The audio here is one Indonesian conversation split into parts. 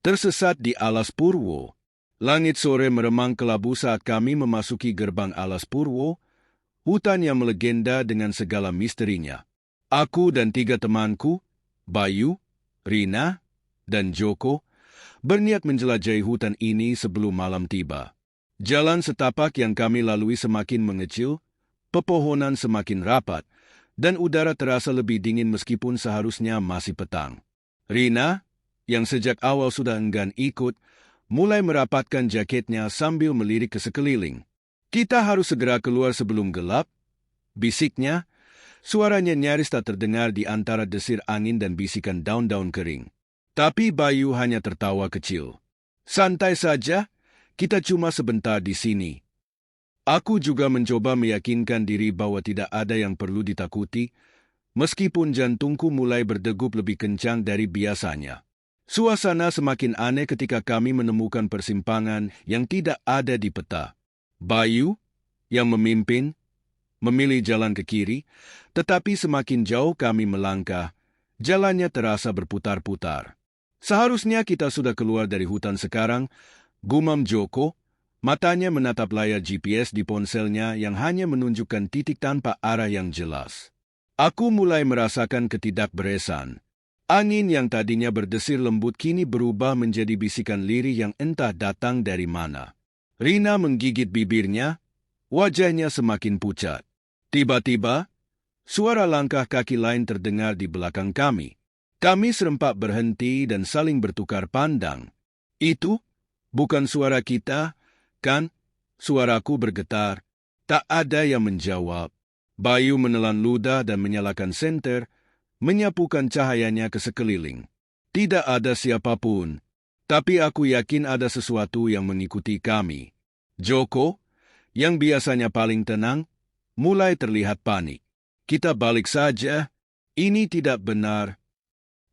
Tersesat di alas Purwo. Langit sore meremang kelabu saat kami memasuki gerbang alas Purwo, hutan yang melegenda dengan segala misterinya. Aku dan 3 temanku, Bayu, Rina, dan Joko, berniat menjelajahi hutan ini sebelum malam tiba. Jalan setapak yang kami lalui semakin mengecil, pepohonan semakin rapat, dan udara terasa lebih dingin meskipun seharusnya masih petang. Rina, yang sejak awal sudah enggan ikut, mulai merapatkan jaketnya sambil melirik ke sekeliling. "Kita harus segera keluar sebelum gelap," bisiknya. Suaranya nyaris tak terdengar di antara desir angin dan bisikan daun-daun kering. Tapi Bayu hanya tertawa kecil. "Santai saja, kita cuma sebentar di sini." Aku juga mencoba meyakinkan diri bahwa tidak ada yang perlu ditakuti, meskipun jantungku mulai berdegup lebih kencang dari biasanya. Suasana semakin aneh ketika kami menemukan persimpangan yang tidak ada di peta. Bayu, yang memimpin, memilih jalan ke kiri, tetapi semakin jauh kami melangkah, jalannya terasa berputar-putar. "Seharusnya kita sudah keluar dari hutan sekarang," gumam Joko, matanya menatap layar GPS di ponselnya yang hanya menunjukkan titik tanpa arah yang jelas. Aku mulai merasakan ketidakberesan. Angin yang tadinya berdesir lembut kini berubah menjadi bisikan lirih yang entah datang dari mana. Rina menggigit bibirnya, wajahnya semakin pucat. Tiba-tiba, suara langkah kaki lain terdengar di belakang kami. Kami serempak berhenti dan saling bertukar pandang. "Itu bukan suara kita, kan?" Suaraku bergetar. Tak ada yang menjawab. Bayu menelan ludah dan menyalakan senter, menyapukan cahayanya ke sekeliling. Tidak ada siapapun, tapi aku yakin ada sesuatu yang mengikuti kami. Joko, yang biasanya paling tenang, mulai terlihat panik. "Kita balik saja, ini tidak benar."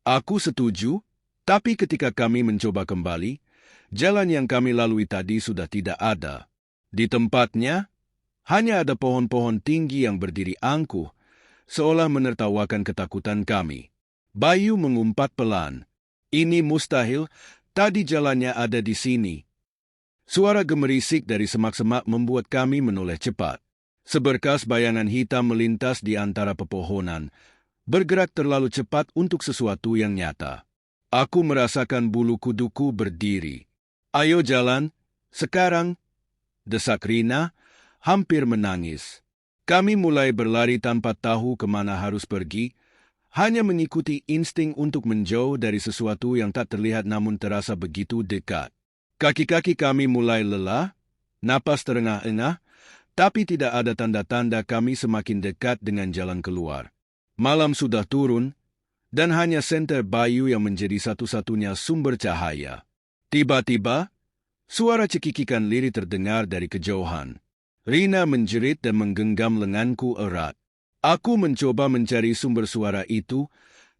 Aku setuju, tapi ketika kami mencoba kembali, jalan yang kami lalui tadi sudah tidak ada. Di tempatnya, hanya ada pohon-pohon tinggi yang berdiri angkuh, seolah menertawakan ketakutan kami. Bayu mengumpat pelan. "Ini mustahil, tadi jalannya ada di sini." Suara gemerisik dari semak-semak membuat kami menoleh cepat. Seberkas bayangan hitam melintas di antara pepohonan, bergerak terlalu cepat untuk sesuatu yang nyata. Aku merasakan bulu kuduku berdiri. "Ayo jalan, sekarang," desak Rina, hampir menangis. Kami mulai berlari tanpa tahu kemana harus pergi, hanya mengikuti insting untuk menjauh dari sesuatu yang tak terlihat namun terasa begitu dekat. Kaki-kaki kami mulai lelah, napas terengah-engah, tapi tidak ada tanda-tanda kami semakin dekat dengan jalan keluar. Malam sudah turun, dan hanya senter Bayu yang menjadi satu-satunya sumber cahaya. Tiba-tiba, suara cekikikan lirih terdengar dari kejauhan. Rina menjerit dan menggenggam lenganku erat. Aku mencoba mencari sumber suara itu,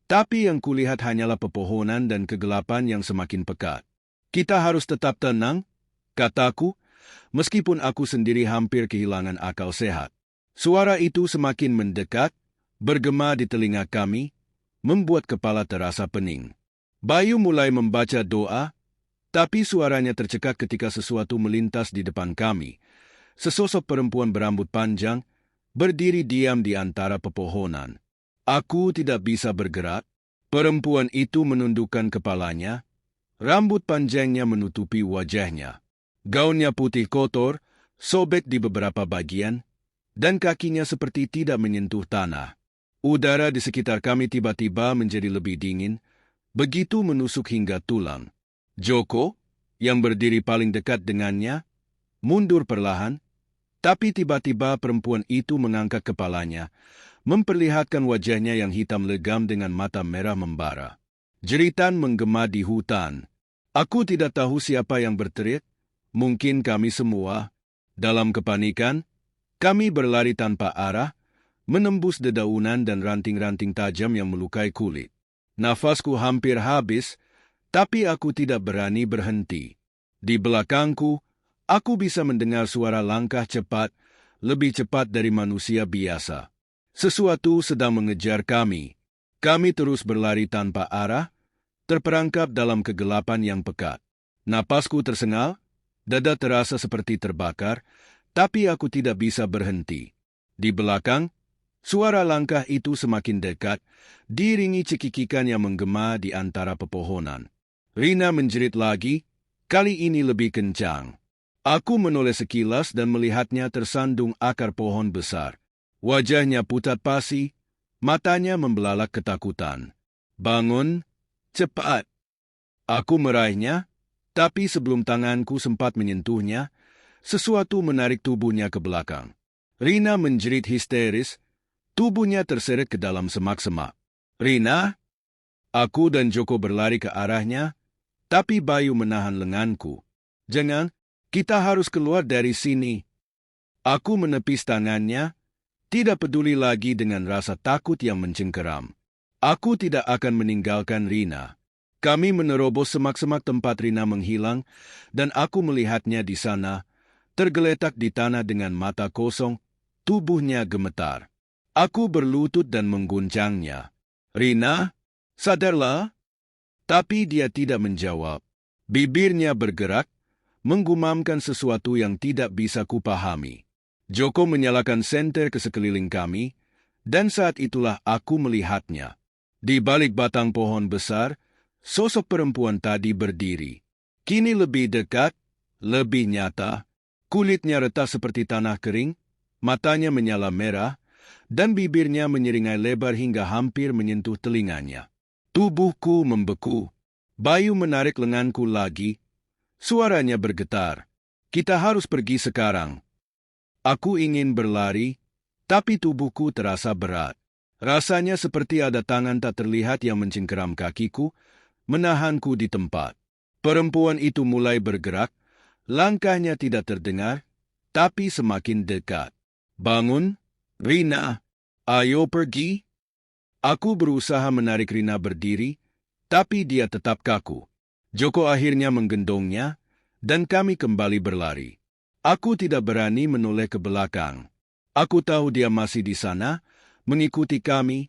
tapi yang kulihat hanyalah pepohonan dan kegelapan yang semakin pekat. "Kita harus tetap tenang," kataku, meskipun aku sendiri hampir kehilangan akal sehat. Suara itu semakin mendekat, bergema di telinga kami, membuat kepala terasa pening. Bayu mulai membaca doa, tapi suaranya tercekat ketika sesuatu melintas di depan kami. Sesosok perempuan berambut panjang, berdiri diam di antara pepohonan. Aku tidak bisa bergerak. Perempuan itu menundukkan kepalanya, rambut panjangnya menutupi wajahnya. Gaunnya putih kotor, sobek di beberapa bagian, dan kakinya seperti tidak menyentuh tanah. Udara di sekitar kami tiba-tiba menjadi lebih dingin, begitu menusuk hingga tulang. Joko, yang berdiri paling dekat dengannya, mundur perlahan, tapi tiba-tiba perempuan itu mengangkat kepalanya, memperlihatkan wajahnya yang hitam legam dengan mata merah membara. Jeritan menggema di hutan. Aku tidak tahu siapa yang berteriak, mungkin kami semua. Dalam kepanikan, kami berlari tanpa arah, menembus dedaunan dan ranting-ranting tajam yang melukai kulit. Nafasku hampir habis, tapi aku tidak berani berhenti. Di belakangku, aku bisa mendengar suara langkah cepat, lebih cepat dari manusia biasa. Sesuatu sedang mengejar kami. Kami terus berlari tanpa arah, terperangkap dalam kegelapan yang pekat. Napasku tersengal, dada terasa seperti terbakar, tapi aku tidak bisa berhenti. Di belakang, suara langkah itu semakin dekat, diiringi cekikikan yang menggema di antara pepohonan. Rina menjerit lagi, kali ini lebih kencang. Aku menoleh sekilas dan melihatnya tersandung akar pohon besar. Wajahnya pucat pasi, matanya membelalak ketakutan. Bangun, cepat. Aku meraihnya, tapi sebelum tanganku sempat menyentuhnya, sesuatu menarik tubuhnya ke belakang. Rina menjerit histeris, tubuhnya terseret ke dalam semak-semak. Rina? Aku dan Joko berlari ke arahnya, tapi Bayu menahan lenganku. Jangan, kita harus keluar dari sini. Aku menepis tangannya, tidak peduli lagi dengan rasa takut yang mencengkeram. Aku tidak akan meninggalkan Rina. Kami menerobos semak-semak tempat Rina menghilang, dan aku melihatnya di sana, tergeletak di tanah dengan mata kosong, tubuhnya gemetar. Aku berlutut dan mengguncangnya. Rina, sadarlah. Tapi dia tidak menjawab. Bibirnya bergerak, menggumamkan sesuatu yang tidak bisa kupahami. Joko menyalakan senter ke sekeliling kami, dan saat itulah aku melihatnya. Di balik batang pohon besar, sosok perempuan tadi berdiri. Kini lebih dekat, lebih nyata. Kulitnya retak seperti tanah kering, matanya menyala merah, dan bibirnya menyeringai lebar hingga hampir menyentuh telinganya. Tubuhku membeku. Bayu menarik lenganku lagi. Suaranya bergetar. Kita harus pergi sekarang. Aku ingin berlari, tapi tubuhku terasa berat. Rasanya seperti ada tangan tak terlihat yang mencengkeram kakiku, menahanku di tempat. Perempuan itu mulai bergerak, langkahnya tidak terdengar, tapi semakin dekat. Bangun, Rina. Ayo pergi. Aku berusaha menarik Rina berdiri, tapi dia tetap kaku. Joko akhirnya menggendongnya, dan kami kembali berlari. Aku tidak berani menoleh ke belakang. Aku tahu dia masih di sana, mengikuti kami,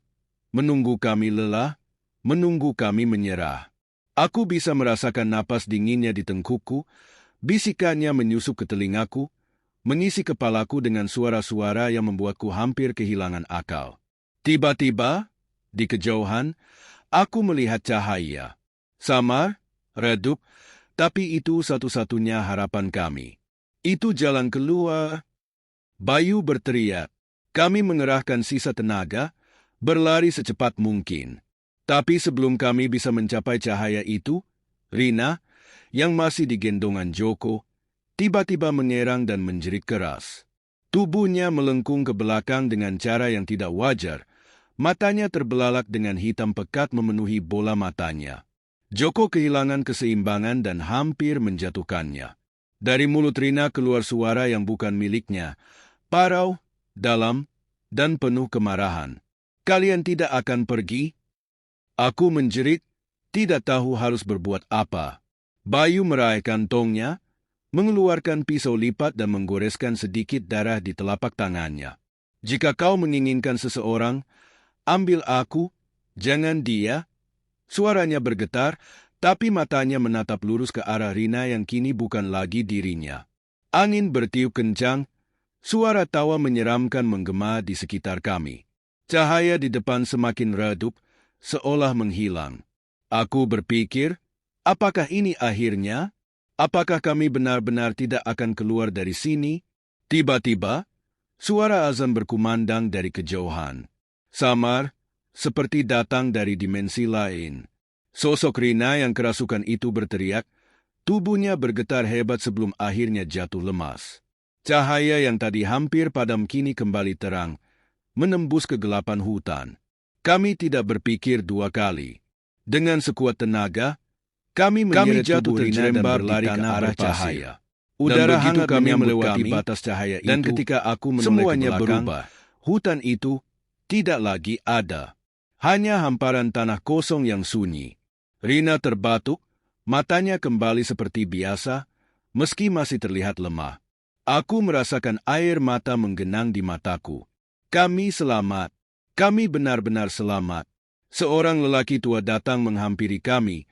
menunggu kami lelah, menunggu kami menyerah. Aku bisa merasakan napas dinginnya di tengkukku, bisikannya menyusup ke telingaku, mengisi kepalaku dengan suara-suara yang membuatku hampir kehilangan akal. Tiba-tiba, di kejauhan, aku melihat cahaya. Samar, redup, tapi itu satu-satunya harapan kami. Itu jalan keluar. Bayu berteriak. Kami mengerahkan sisa tenaga, berlari secepat mungkin. Tapi sebelum kami bisa mencapai cahaya itu, Rina, yang masih digendongan Joko, tiba-tiba mengerang dan menjerit keras. Tubuhnya melengkung ke belakang dengan cara yang tidak wajar. Matanya terbelalak dengan hitam pekat memenuhi bola matanya. Joko kehilangan keseimbangan dan hampir menjatuhkannya. Dari mulut Rina keluar suara yang bukan miliknya, parau, dalam, dan penuh kemarahan. Kalian tidak akan pergi? Aku menjerit, tidak tahu harus berbuat apa. Bayu meraih kantongnya, mengeluarkan pisau lipat dan menggoreskan sedikit darah di telapak tangannya. Jika kau menginginkan seseorang, ambil aku, jangan dia. Suaranya bergetar, tapi matanya menatap lurus ke arah Rina yang kini bukan lagi dirinya. Angin bertiup kencang, suara tawa menyeramkan menggema di sekitar kami. Cahaya di depan semakin redup, seolah menghilang. Aku berpikir, apakah ini akhirnya? Apakah kami benar-benar tidak akan keluar dari sini? Tiba-tiba, suara azan berkumandang dari kejauhan. Samar, seperti datang dari dimensi lain. Sosok Rina yang kerasukan itu berteriak, tubuhnya bergetar hebat sebelum akhirnya jatuh lemas. Cahaya yang tadi hampir padam kini kembali terang, menembus kegelapan hutan. Kami tidak berpikir dua kali. Dengan sekuat tenaga, kami menyeret tubuh Rina dan berlari ke arah cahaya. Udara hangat kami melewati batas cahaya itu, dan ketika aku menoleh ke belakang, berubah. Hutan itu tidak lagi ada. Hanya hamparan tanah kosong yang sunyi. Rina terbatuk, matanya kembali seperti biasa, meski masih terlihat lemah. Aku merasakan air mata menggenang di mataku. Kami selamat. Kami benar-benar selamat. Seorang lelaki tua datang menghampiri kami,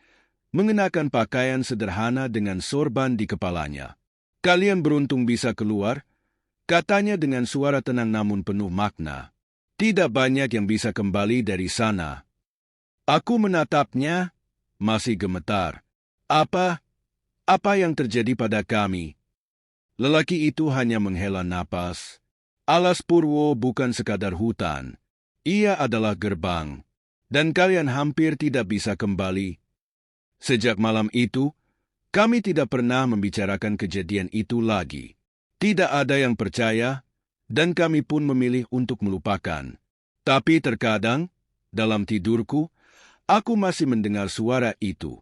mengenakan pakaian sederhana dengan sorban di kepalanya. "Kalian beruntung bisa keluar," katanya dengan suara tenang namun penuh makna. "Tidak banyak yang bisa kembali dari sana." Aku menatapnya, masih gemetar. Apa yang terjadi pada kami?" Lelaki itu hanya menghela napas. "Alas Purwo bukan sekadar hutan. Ia adalah gerbang. Dan kalian hampir tidak bisa kembali. Sejak malam itu, kami tidak pernah membicarakan kejadian itu lagi. Tidak ada yang percaya, dan kami pun memilih untuk melupakan. Tapi terkadang, dalam tidurku, aku masih mendengar suara itu.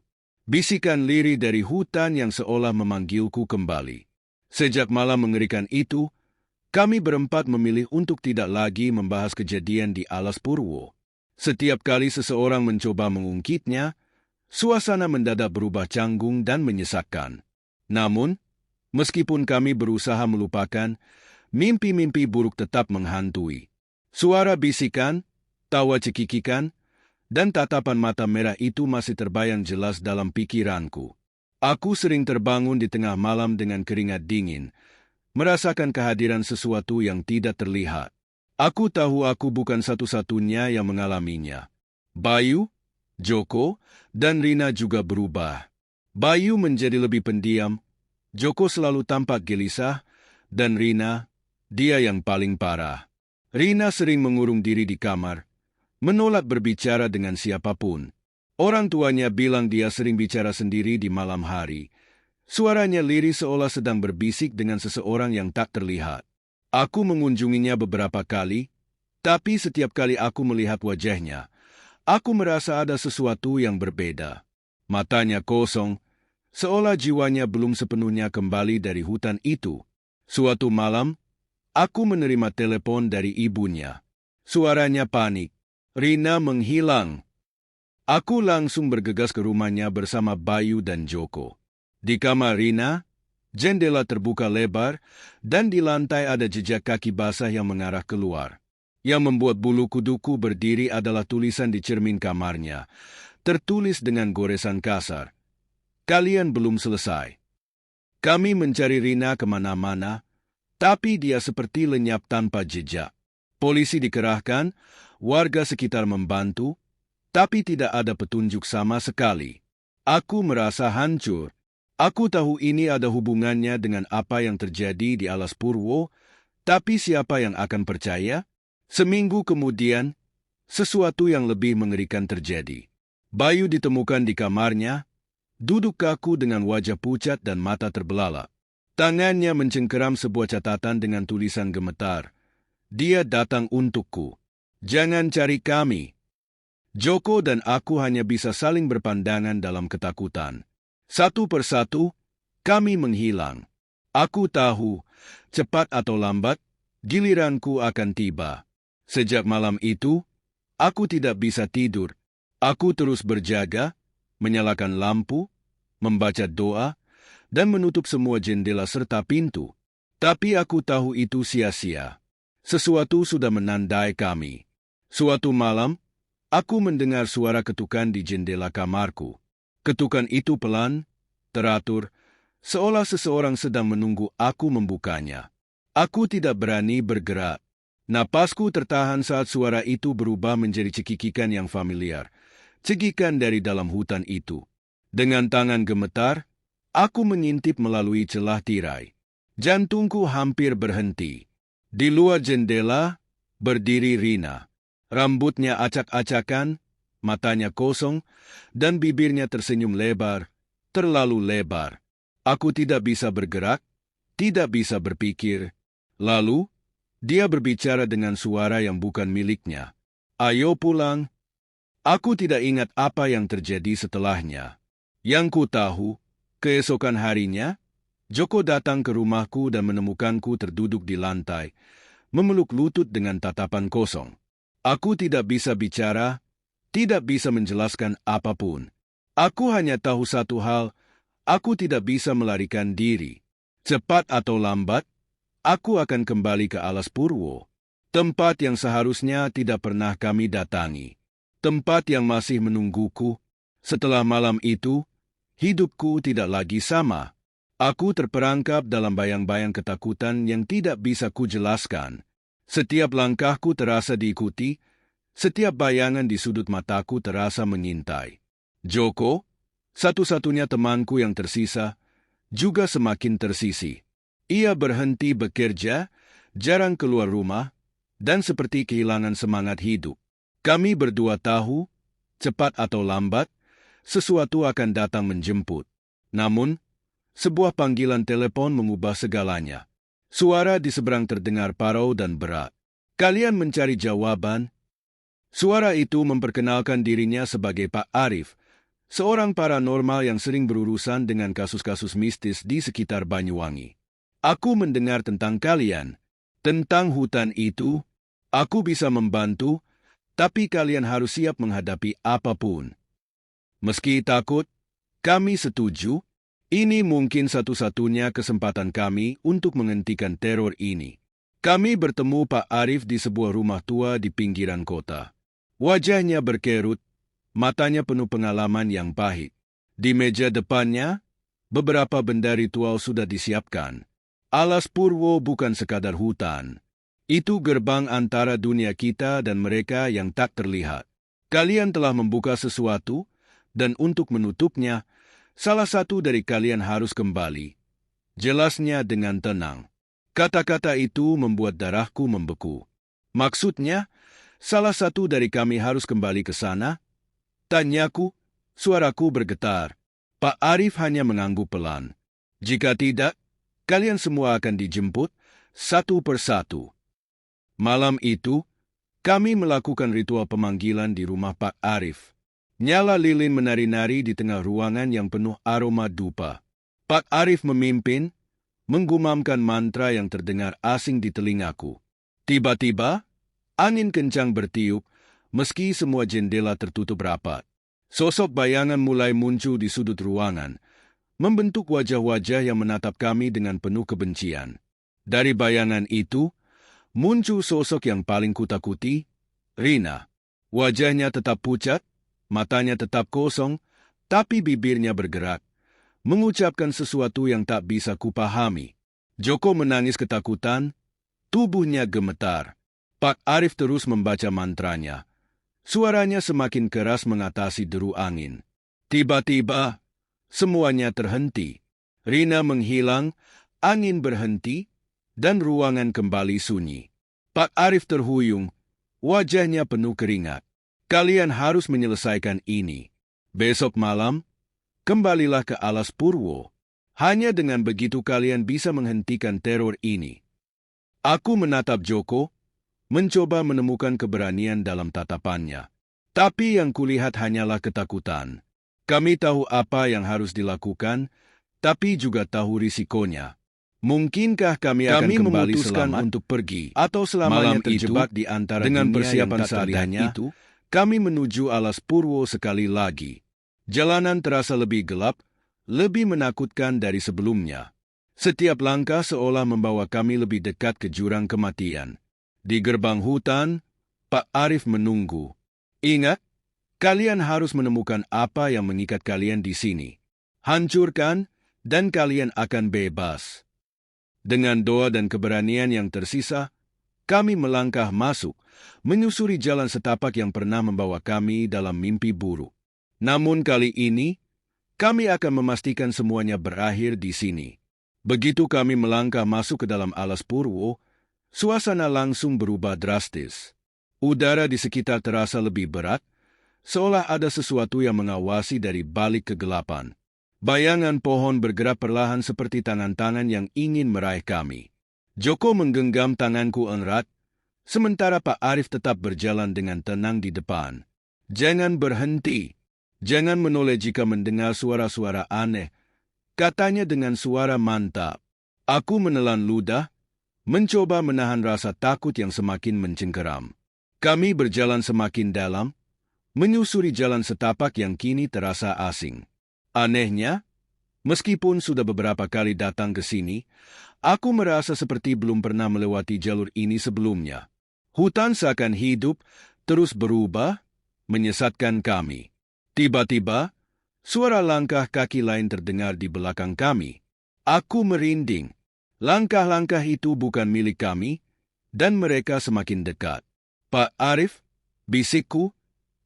Bisikan lirih dari hutan yang seolah memanggilku kembali. Sejak malam mengerikan itu, kami berempat memilih untuk tidak lagi membahas kejadian di Alas Purwo. Setiap kali seseorang mencoba mengungkitnya, suasana mendadak berubah canggung dan menyesakkan. Namun, meskipun kami berusaha melupakan, mimpi-mimpi buruk tetap menghantui. Suara bisikan, tawa cekikikan, dan tatapan mata merah itu masih terbayang jelas dalam pikiranku. Aku sering terbangun di tengah malam dengan keringat dingin, merasakan kehadiran sesuatu yang tidak terlihat. Aku tahu aku bukan satu-satunya yang mengalaminya. Bayu, Joko, dan Rina juga berubah. Bayu menjadi lebih pendiam, Joko selalu tampak gelisah, dan Rina, dia yang paling parah. Rina sering mengurung diri di kamar, menolak berbicara dengan siapapun. Orang tuanya bilang dia sering bicara sendiri di malam hari. Suaranya lirih seolah sedang berbisik dengan seseorang yang tak terlihat. Aku mengunjunginya beberapa kali, tapi setiap kali aku melihat wajahnya, aku merasa ada sesuatu yang berbeda. Matanya kosong, seolah jiwanya belum sepenuhnya kembali dari hutan itu. Suatu malam, aku menerima telepon dari ibunya. Suaranya panik. "Rina menghilang." Aku langsung bergegas ke rumahnya bersama Bayu dan Joko. Di kamar Rina, jendela terbuka lebar, dan di lantai ada jejak kaki basah yang mengarah keluar. Yang membuat bulu kuduku berdiri adalah tulisan di cermin kamarnya, tertulis dengan goresan kasar. "Kalian belum selesai." Kami mencari Rina kemana-mana, tapi dia seperti lenyap tanpa jejak. Polisi dikerahkan, warga sekitar membantu, tapi tidak ada petunjuk sama sekali. Aku merasa hancur. Aku tahu ini ada hubungannya dengan apa yang terjadi di Alas Purwo, tapi siapa yang akan percaya? Seminggu kemudian, sesuatu yang lebih mengerikan terjadi. Bayu ditemukan di kamarnya, duduk kaku dengan wajah pucat dan mata terbelalak. Tangannya mencengkeram sebuah catatan dengan tulisan gemetar. "Dia datang untukku. Jangan cari kami." Joko dan aku hanya bisa saling berpandangan dalam ketakutan. Satu persatu, kami menghilang. Aku tahu, cepat atau lambat, giliranku akan tiba. Sejak malam itu, aku tidak bisa tidur. Aku terus berjaga, menyalakan lampu, membaca doa, dan menutup semua jendela serta pintu. Tapi aku tahu itu sia-sia. Sesuatu sudah menandai kami. Suatu malam, aku mendengar suara ketukan di jendela kamarku. Ketukan itu pelan, teratur, seolah seseorang sedang menunggu aku membukanya. Aku tidak berani bergerak. Napasku tertahan saat suara itu berubah menjadi cekikikan yang familiar. Cekikan dari dalam hutan itu. Dengan tangan gemetar, aku mengintip melalui celah tirai. Jantungku hampir berhenti. Di luar jendela, berdiri Rina. Rambutnya acak-acakan, matanya kosong, dan bibirnya tersenyum lebar, terlalu lebar. Aku tidak bisa bergerak, tidak bisa berpikir. Lalu, dia berbicara dengan suara yang bukan miliknya. "Ayo pulang." Aku tidak ingat apa yang terjadi setelahnya. Yang ku tahu, keesokan harinya, Joko datang ke rumahku dan menemukanku terduduk di lantai, memeluk lutut dengan tatapan kosong. Aku tidak bisa bicara, tidak bisa menjelaskan apapun. Aku hanya tahu satu hal, aku tidak bisa melarikan diri. Cepat atau lambat, aku akan kembali ke Alas Purwo, tempat yang seharusnya tidak pernah kami datangi. tempat yang masih menungguku. Setelah malam itu, hidupku tidak lagi sama. Aku terperangkap dalam bayang-bayang ketakutan yang tidak bisa kujelaskan. Setiap langkahku terasa diikuti, setiap bayangan di sudut mataku terasa mengintai. Joko, satu-satunya temanku yang tersisa, juga semakin tersisih. Ia berhenti bekerja, jarang keluar rumah, dan seperti kehilangan semangat hidup. Kami berdua tahu, cepat atau lambat, sesuatu akan datang menjemput. Namun, sebuah panggilan telepon mengubah segalanya. Suara di seberang terdengar parau dan berat. Kalian mencari jawaban? Suara itu memperkenalkan dirinya sebagai Pak Arif, seorang paranormal yang sering berurusan dengan kasus-kasus mistis di sekitar Banyuwangi. Aku mendengar tentang kalian, tentang hutan itu. Aku bisa membantu, tapi kalian harus siap menghadapi apapun. Meski takut, kami setuju. Ini mungkin satu-satunya kesempatan kami untuk menghentikan teror ini. Kami bertemu Pak Arif di sebuah rumah tua di pinggiran kota. Wajahnya berkerut, matanya penuh pengalaman yang pahit. Di meja depannya, beberapa benda ritual sudah disiapkan. Alas Purwo bukan sekadar hutan. Itu gerbang antara dunia kita dan mereka yang tak terlihat. Kalian telah membuka sesuatu, dan untuk menutupnya, salah satu dari kalian harus kembali. Jelasnya dengan tenang. Kata-kata itu membuat darahku membeku. Maksudnya, salah satu dari kami harus kembali ke sana? Tanyaku, suaraku bergetar. Pak Arif hanya mengangguk pelan. Jika tidak, kalian semua akan dijemput satu persatu. Malam itu, kami melakukan ritual pemanggilan di rumah Pak Arif. Nyala lilin menari-nari di tengah ruangan yang penuh aroma dupa. Pak Arif memimpin, menggumamkan mantra yang terdengar asing di telingaku. Tiba-tiba, angin kencang bertiup, meski semua jendela tertutup rapat. Sosok bayangan mulai muncul di sudut ruangan, membentuk wajah-wajah yang menatap kami dengan penuh kebencian. Dari bayangan itu, muncul sosok yang paling kutakuti, Rina. Wajahnya tetap pucat, matanya tetap kosong, tapi bibirnya bergerak, mengucapkan sesuatu yang tak bisa kupahami. Joko menangis ketakutan, tubuhnya gemetar. Pak Arif terus membaca mantranya. Suaranya semakin keras mengatasi deru angin. Tiba-tiba, semuanya terhenti. Rina menghilang, angin berhenti, dan ruangan kembali sunyi. Pak Arif terhuyung, wajahnya penuh keringat. Kalian harus menyelesaikan ini. Besok malam, kembalilah ke Alas Purwo. Hanya dengan begitu kalian bisa menghentikan teror ini. Aku menatap Joko, mencoba menemukan keberanian dalam tatapannya. Tapi yang kulihat hanyalah ketakutan. Kami tahu apa yang harus dilakukan, tapi juga tahu risikonya. Mungkinkah kami akan kembali selamat untuk pergi, atau selamanya terjebak di antara dengan persiapan seadanya itu? Kami menuju Alas Purwo sekali lagi. Jalanan terasa lebih gelap, lebih menakutkan dari sebelumnya. Setiap langkah seolah membawa kami lebih dekat ke jurang kematian. Di gerbang hutan, Pak Arif menunggu. Ingat, kalian harus menemukan apa yang mengikat kalian di sini. Hancurkan, dan kalian akan bebas. Dengan doa dan keberanian yang tersisa, kami melangkah masuk, menyusuri jalan setapak yang pernah membawa kami dalam mimpi buruk. Namun kali ini, kami akan memastikan semuanya berakhir di sini. Begitu kami melangkah masuk ke dalam Alas Purwo, suasana langsung berubah drastis. Udara di sekitar terasa lebih berat, seolah ada sesuatu yang mengawasi dari balik kegelapan. Bayangan pohon bergerak perlahan seperti tangan-tangan yang ingin meraih kami. Joko menggenggam tanganku erat, sementara Pak Arif tetap berjalan dengan tenang di depan. Jangan berhenti. Jangan menoleh jika mendengar suara-suara aneh, katanya dengan suara mantap. Aku menelan ludah, mencoba menahan rasa takut yang semakin mencengkeram. Kami berjalan semakin dalam, menyusuri jalan setapak yang kini terasa asing. Anehnya, meskipun sudah beberapa kali datang ke sini, aku merasa seperti belum pernah melewati jalur ini sebelumnya. Hutan seakan hidup, terus berubah, menyesatkan kami. Tiba-tiba, suara langkah kaki lain terdengar di belakang kami. Aku merinding. Langkah-langkah itu bukan milik kami, dan mereka semakin dekat. Pak Arif, bisikku,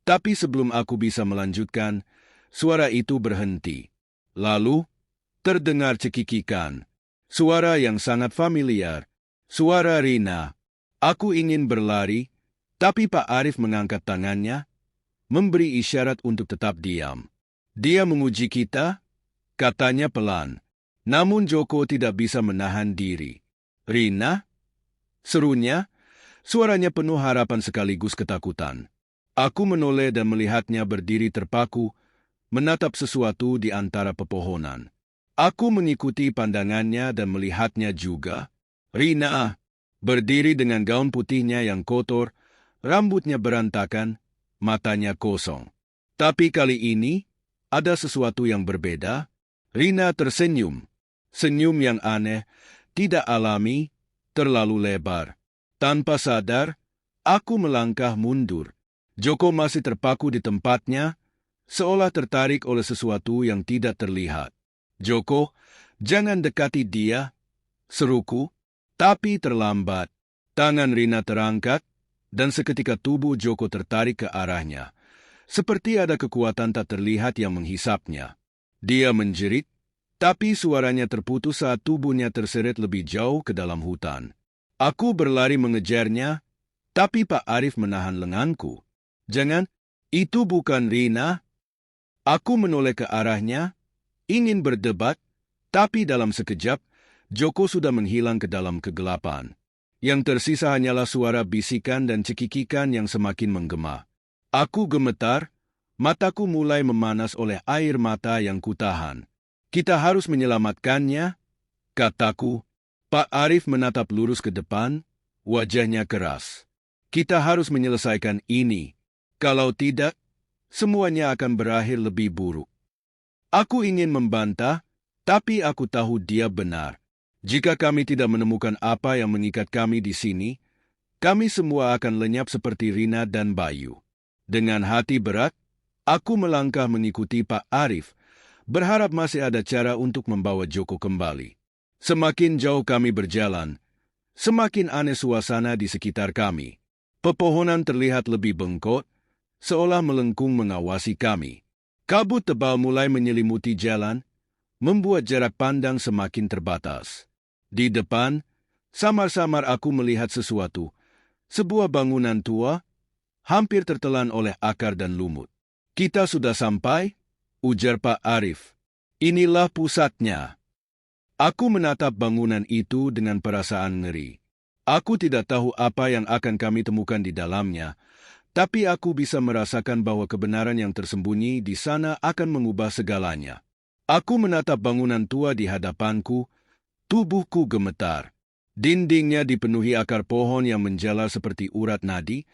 tapi sebelum aku bisa melanjutkan, suara itu berhenti. Lalu, terdengar cekikikan. Suara yang sangat familiar. Suara Rina. Aku ingin berlari, tapi Pak Arif mengangkat tangannya, memberi isyarat untuk tetap diam. Dia menguji kita, katanya pelan. Namun Joko tidak bisa menahan diri. Rina? Serunya, suaranya penuh harapan sekaligus ketakutan. Aku menoleh dan melihatnya berdiri terpaku, menatap sesuatu di antara pepohonan. Aku mengikuti pandangannya dan melihatnya juga. Rina, berdiri dengan gaun putihnya yang kotor, rambutnya berantakan, matanya kosong. Tapi kali ini, ada sesuatu yang berbeda. Rina tersenyum. Senyum yang aneh, tidak alami, terlalu lebar. Tanpa sadar, aku melangkah mundur. Joko masih terpaku di tempatnya, seolah tertarik oleh sesuatu yang tidak terlihat. Joko, jangan dekati dia, seruku, tapi terlambat. Tangan Rina terangkat, dan seketika tubuh Joko tertarik ke arahnya. Seperti ada kekuatan tak terlihat yang menghisapnya. Dia menjerit, tapi suaranya terputus saat tubuhnya terseret lebih jauh ke dalam hutan. Aku berlari mengejarnya, tapi Pak Arif menahan lenganku. Jangan, itu bukan Rina. Aku menoleh ke arahnya, ingin berdebat, tapi dalam sekejap, Joko sudah menghilang ke dalam kegelapan. Yang tersisa hanyalah suara bisikan dan cekikikan yang semakin menggema. Aku gemetar, mataku mulai memanas oleh air mata yang kutahan. Kita harus menyelamatkannya, kataku. Pak Arif menatap lurus ke depan, wajahnya keras. Kita harus menyelesaikan ini. Kalau tidak, semuanya akan berakhir lebih buruk. Aku ingin membantah, tapi aku tahu dia benar. Jika kami tidak menemukan apa yang mengikat kami di sini, kami semua akan lenyap seperti Rina dan Bayu. Dengan hati berat, aku melangkah mengikuti Pak Arif, berharap masih ada cara untuk membawa Joko kembali. Semakin jauh kami berjalan, semakin aneh suasana di sekitar kami. Pepohonan terlihat lebih bengkok, seolah melengkung mengawasi kami. Kabut tebal mulai menyelimuti jalan, membuat jarak pandang semakin terbatas. Di depan, samar-samar aku melihat sesuatu, sebuah bangunan tua, hampir tertelan oleh akar dan lumut. Kita sudah sampai, ujar Pak Arif. Inilah pusatnya. Aku menatap bangunan itu dengan perasaan ngeri. Aku tidak tahu apa yang akan kami temukan di dalamnya, tapi aku bisa merasakan bahwa kebenaran yang tersembunyi di sana akan mengubah segalanya. Aku menatap bangunan tua di hadapanku, tubuhku gemetar. Dindingnya dipenuhi akar pohon yang menjalar seperti urat nadi,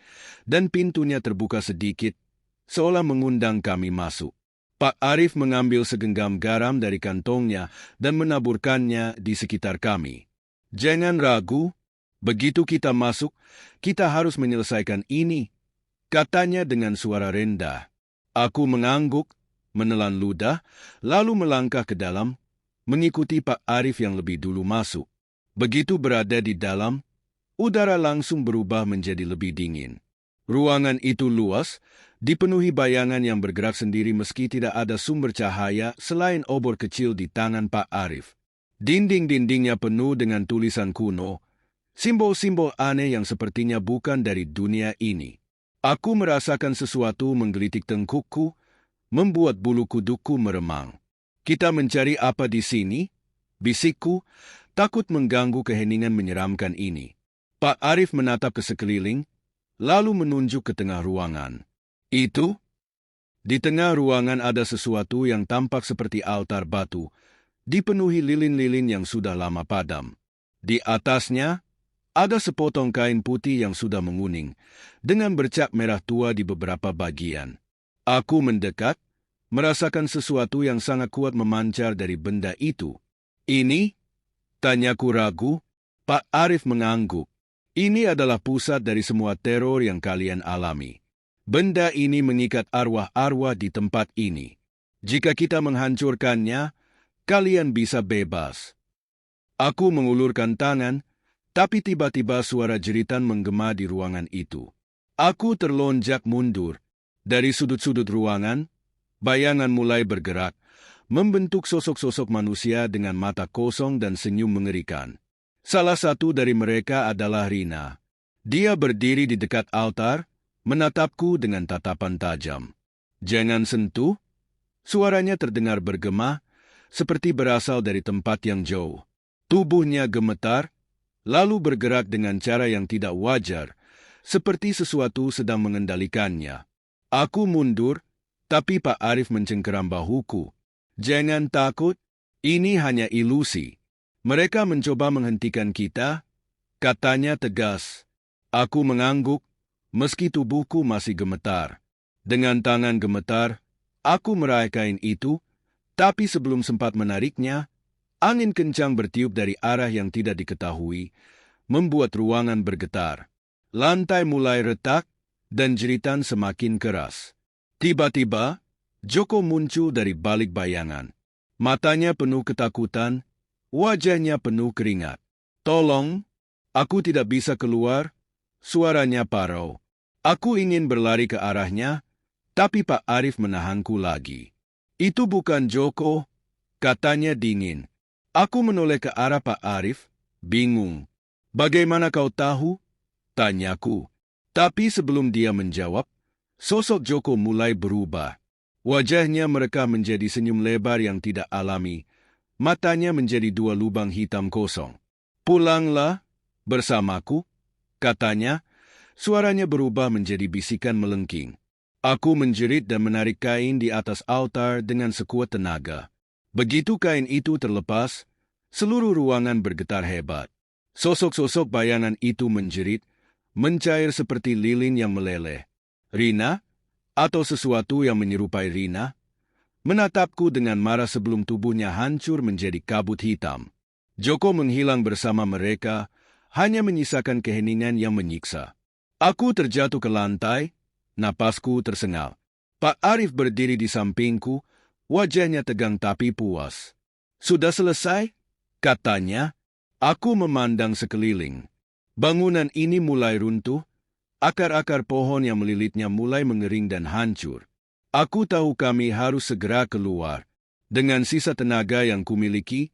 dan pintunya terbuka sedikit, seolah mengundang kami masuk. Pak Arif mengambil segenggam garam dari kantongnya dan menaburkannya di sekitar kami. Jangan ragu, begitu kita masuk, kita harus menyelesaikan ini, katanya dengan suara rendah. Aku mengangguk, menelan ludah, lalu melangkah ke dalam, mengikuti Pak Arif yang lebih dulu masuk. Begitu berada di dalam, udara langsung berubah menjadi lebih dingin. Ruangan itu luas, dipenuhi bayangan yang bergerak sendiri meski tidak ada sumber cahaya selain obor kecil di tangan Pak Arif. Dinding-dindingnya penuh dengan tulisan kuno, simbol-simbol aneh yang sepertinya bukan dari dunia ini. Aku merasakan sesuatu menggelitik tengkukku, membuat bulu kuduku meremang. Kita mencari apa di sini? Bisikku, takut mengganggu keheningan menyeramkan ini. Pak Arif menatap ke sekeliling, lalu menunjuk ke tengah ruangan. Itu? Di tengah ruangan ada sesuatu yang tampak seperti altar batu, dipenuhi lilin-lilin yang sudah lama padam. Di atasnya, ada sepotong kain putih yang sudah menguning, dengan bercak merah tua di beberapa bagian. Aku mendekat, merasakan sesuatu yang sangat kuat memancar dari benda itu. Ini? Tanyaku ragu. Pak Arif mengangguk. Ini adalah pusat dari semua teror yang kalian alami. Benda ini mengikat arwah-arwah di tempat ini. Jika kita menghancurkannya, kalian bisa bebas. Aku mengulurkan tangan, tapi tiba-tiba suara jeritan menggema di ruangan itu. Aku terlonjak mundur. Dari sudut-sudut ruangan, bayangan mulai bergerak, membentuk sosok-sosok manusia dengan mata kosong dan senyum mengerikan. Salah satu dari mereka adalah Rina. Dia berdiri di dekat altar, menatapku dengan tatapan tajam. "Jangan sentuh," suaranya terdengar bergema, seperti berasal dari tempat yang jauh. Tubuhnya gemetar, lalu bergerak dengan cara yang tidak wajar, seperti sesuatu sedang mengendalikannya. Aku mundur, tapi Pak Arif mencengkeram bahuku. "Jangan takut, ini hanya ilusi. Mereka mencoba menghentikan kita," katanya tegas. Aku mengangguk, meski tubuhku masih gemetar. Dengan tangan gemetar, aku meraih kain itu, tapi sebelum sempat menariknya, angin kencang bertiup dari arah yang tidak diketahui, membuat ruangan bergetar. Lantai mulai retak, dan jeritan semakin keras. Tiba-tiba, Joko muncul dari balik bayangan. Matanya penuh ketakutan, wajahnya penuh keringat. "Tolong, aku tidak bisa keluar," suaranya parau. Aku ingin berlari ke arahnya, tapi Pak Arif menahanku lagi. "Itu bukan Joko," katanya dingin. Aku menoleh ke arah Pak Arif, bingung. "Bagaimana kau tahu?" tanyaku. Tapi sebelum dia menjawab, sosok Joko mulai berubah. Wajahnya merekah menjadi senyum lebar yang tidak alami. Matanya menjadi dua lubang hitam kosong. "Pulanglah bersamaku," katanya. Suaranya berubah menjadi bisikan melengking. Aku menjerit dan menarik kain di atas altar dengan sekuat tenaga. Begitu kain itu terlepas, seluruh ruangan bergetar hebat. Sosok-sosok bayangan itu menjerit, mencair seperti lilin yang meleleh. Rina, atau sesuatu yang menyerupai Rina, menatapku dengan marah sebelum tubuhnya hancur menjadi kabut hitam. Joko menghilang bersama mereka, hanya menyisakan keheningan yang menyiksa. Aku terjatuh ke lantai, napasku tersengal. Pak Arif berdiri di sampingku, wajahnya tegang tapi puas. "Sudah selesai?" katanya. Aku memandang sekeliling. Bangunan ini mulai runtuh, akar-akar pohon yang melilitnya mulai mengering dan hancur. Aku tahu kami harus segera keluar. Dengan sisa tenaga yang kumiliki,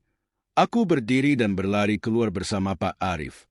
aku berdiri dan berlari keluar bersama Pak Arif.